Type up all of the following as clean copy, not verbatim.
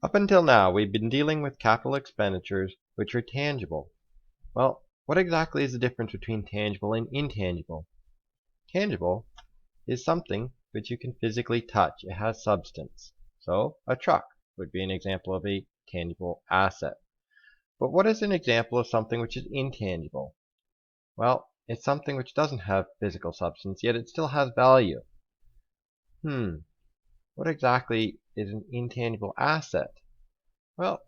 Up until now, we've been dealing with capital expenditures which are tangible. Well, what exactly is the difference between tangible and intangible? Tangible is something which you can physically touch. It has substance. So, a truck would be an example of a tangible asset. But what is an example of something which is intangible? Well, it's something which doesn't have physical substance, yet it still has value. What exactly is an intangible asset? Well,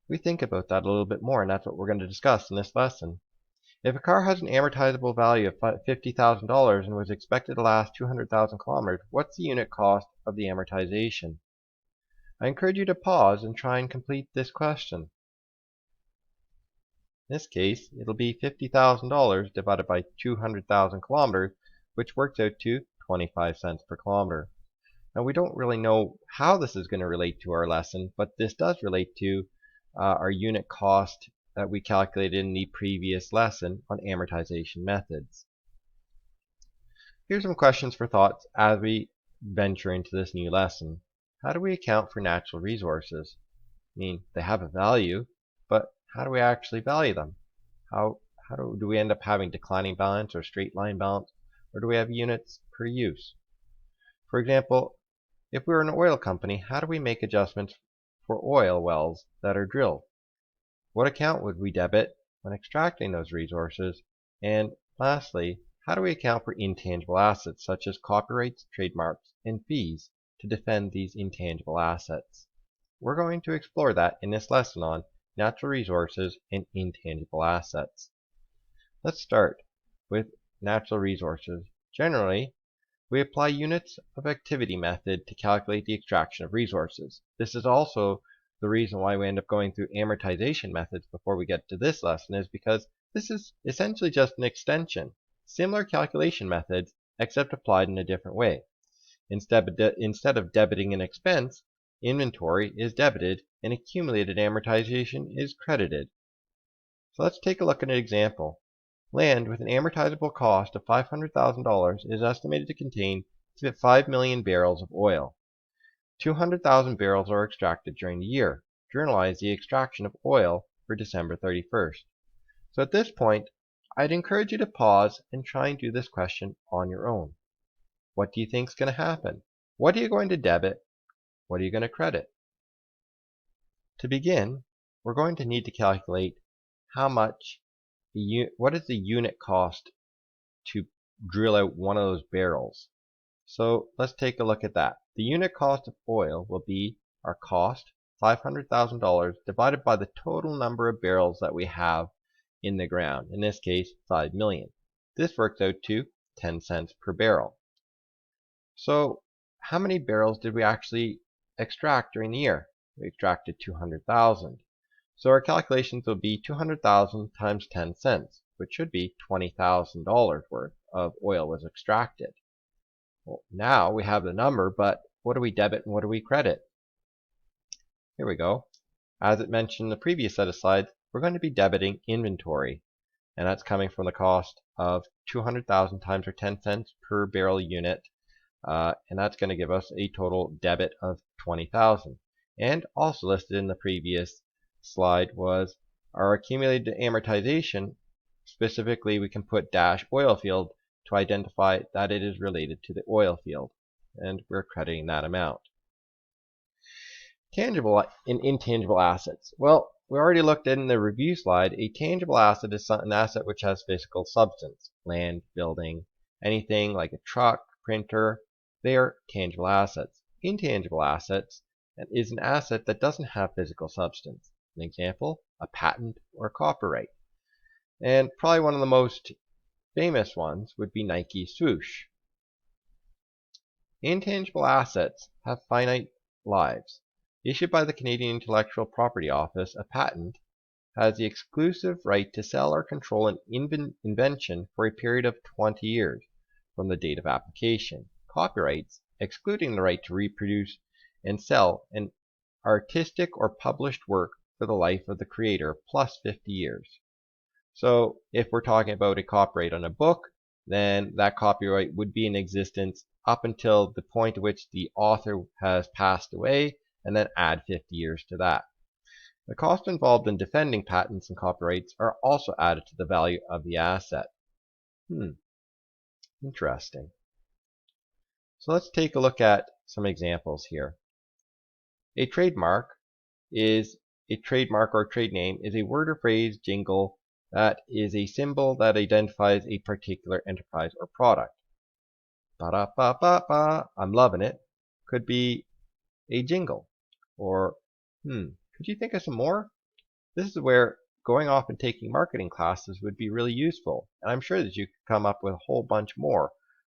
we think about that a little bit more, and that's what we're going to discuss in this lesson. If a car has an amortizable value of $50,000 and was expected to last 200,000 kilometers, what's the unit cost of the amortization? I encourage you to pause and try and complete this question. In this case, it'll be $50,000 divided by 200,000 kilometers, which works out to 25 cents per kilometer. Now, we don't really know how this is going to relate to our lesson, but this does relate to our unit cost that we calculated in the previous lesson on amortization methods. Here's some questions for thoughts as we venture into this new lesson. How do we account for natural resources? I mean, they have a value, but how do we actually value them? How do we end up having declining balance or straight line balance, or do we have units per use? For example, if we were an oil company, how do we make adjustments for oil wells that are drilled? What account would we debit when extracting those resources? And lastly, how do we account for intangible assets such as copyrights, trademarks, and fees to defend these intangible assets? We're going to explore that in this lesson on natural resources and intangible assets. Let's start with natural resources. Generally, we apply units of activity method to calculate the extraction of resources. This is also the reason why we end up going through amortization methods before we get to this lesson, is because this is essentially just an extension. Similar calculation methods, except applied in a different way. Instead of debiting an expense, inventory is debited and accumulated amortization is credited. So let's take a look at an example. Land with an amortizable cost of $500,000 is estimated to contain 5 million barrels of oil. 200,000 barrels are extracted during the year. Journalize the extraction of oil for December 31st. So at this point, I'd encourage you to pause and try and do this question on your own. What do you think is going to happen? What are you going to debit? What are you going to credit? To begin, we're going to need to calculate what is the unit cost to drill out one of those barrels. So let's take a look at that. The unit cost of oil will be our cost, $500,000, divided by the total number of barrels that we have in the ground. In this case, 5 million. This works out to 10 cents per barrel. So how many barrels did we actually extract during the year? We extracted 200,000. So our calculations will be 200,000 times 10 cents, which should be $20,000 worth of oil was extracted. Well, now we have the number, but what do we debit and what do we credit? Here we go. As it mentioned in the previous set of slides, we're going to be debiting inventory, and that's coming from the cost of 200,000 times our 10 cents per barrel unit, and that's going to give us a total debit of 20,000. And also listed in the previous slide was our accumulated amortization. Specifically, we can put dash oil field to identify that it is related to the oil field, and we're crediting that amount. Tangible and intangible assets. Well, we already looked at in the review slide, a tangible asset is an asset which has physical substance. Land, building, anything like a truck, printer, they are tangible assets. Intangible assets is an asset that doesn't have physical substance. An example, a patent or copyright. And probably one of the most famous ones would be Nike swoosh. Intangible assets have finite lives. Issued by the Canadian Intellectual Property Office, a patent has the exclusive right to sell or control an invention for a period of 20 years from the date of application. Copyrights, excluding the right to reproduce and sell an artistic or published work for the life of the creator, plus 50 years. So if we're talking about a copyright on a book, then that copyright would be in existence up until the point at which the author has passed away, and then add 50 years to that. The cost involved in defending patents and copyrights are also added to the value of the asset. Interesting. So let's take a look at some examples here. A trademark or trade name is a word or phrase, jingle, that is a symbol that identifies a particular enterprise or product. Ba-da-ba-ba-ba, I'm loving it. Could be a jingle. Or, could you think of some more? This is where going off and taking marketing classes would be really useful. And I'm sure that you could come up with a whole bunch more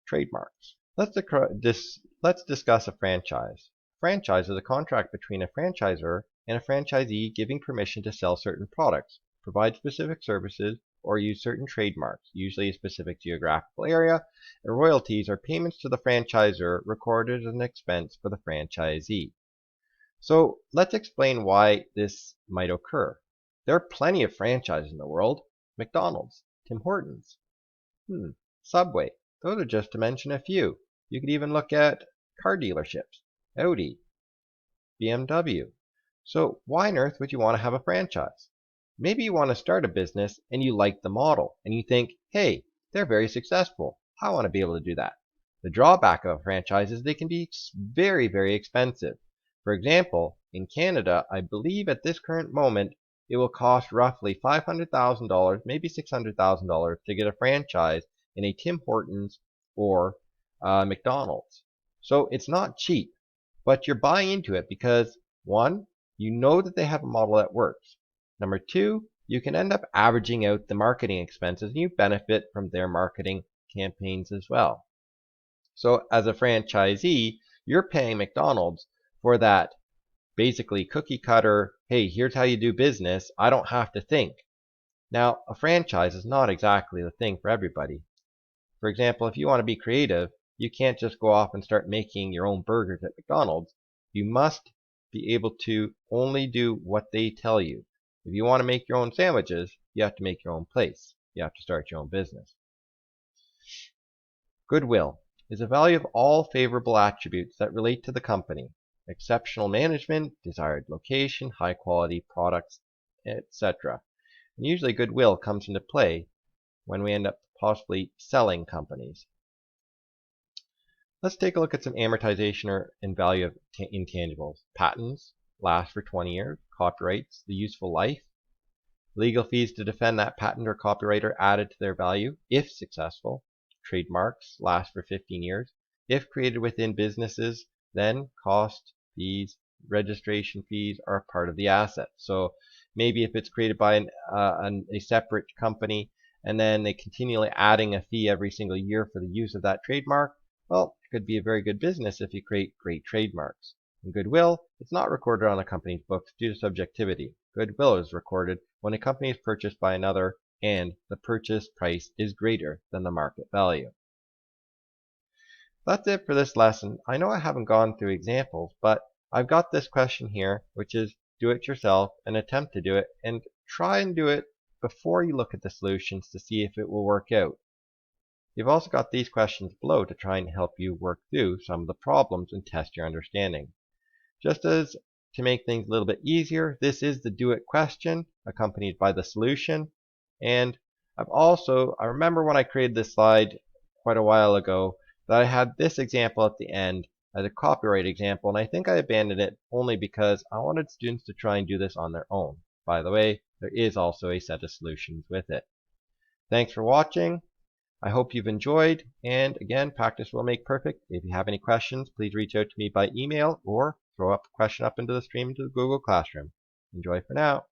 trademarks. Let's discuss a franchise. A franchise is a contract between a franchisor and a franchisee giving permission to sell certain products, provide specific services, or use certain trademarks, usually a specific geographical area, and royalties are payments to the franchisor recorded as an expense for the franchisee. So let's explain why this might occur. There are plenty of franchises in the world. McDonald's, Tim Hortons, Subway. Those are just to mention a few. You could even look at car dealerships, Audi, BMW. So why on earth would you want to have a franchise? Maybe you want to start a business and you like the model and you think, hey, they're very successful. I want to be able to do that. The drawback of a franchise is they can be very, very expensive. For example, in Canada, I believe at this current moment, it will cost roughly $500,000, maybe $600,000 to get a franchise in a Tim Hortons or McDonald's. So it's not cheap, but you're buying into it because, one, you know that they have a model that works. Number two, you can end up averaging out the marketing expenses and you benefit from their marketing campaigns as well. So as a franchisee, you're paying McDonald's for that basically cookie cutter, hey, here's how you do business, I don't have to think. Now, a franchise is not exactly the thing for everybody. For example, if you want to be creative, you can't just go off and start making your own burgers at McDonald's. You must be able to only do what they tell you. If you want to make your own sandwiches, you have to make your own place. You have to start your own business. Goodwill is a value of all favorable attributes that relate to the company. Exceptional management, desired location, high quality products, etc. And usually goodwill comes into play when we end up possibly selling companies. Let's take a look at some amortization and value of intangibles. Patents last for 20 years. Copyrights, the useful life. Legal fees to defend that patent or copyright are added to their value if successful. Trademarks last for 15 years. If created within businesses, then cost, fees, registration fees are a part of the asset. So maybe if it's created by a separate company and then they continually adding a fee every single year for the use of that trademark, well, it could be a very good business if you create great trademarks. In goodwill, it's not recorded on a company's books due to subjectivity. Goodwill is recorded when a company is purchased by another and the purchase price is greater than the market value. That's it for this lesson. I know I haven't gone through examples, but I've got this question here, which is do it yourself and attempt to do it and try and do it before you look at the solutions to see if it will work out. You've also got these questions below to try and help you work through some of the problems and test your understanding. Just as to make things a little bit easier, this is the do it question accompanied by the solution. And I remember when I created this slide quite a while ago that I had this example at the end as a copyright example, and I think I abandoned it only because I wanted students to try and do this on their own. By the way, there is also a set of solutions with it. Thanks for watching. I hope you've enjoyed, and again, practice will make perfect. If you have any questions, please reach out to me by email or throw a question up into the stream into the Google Classroom. Enjoy for now.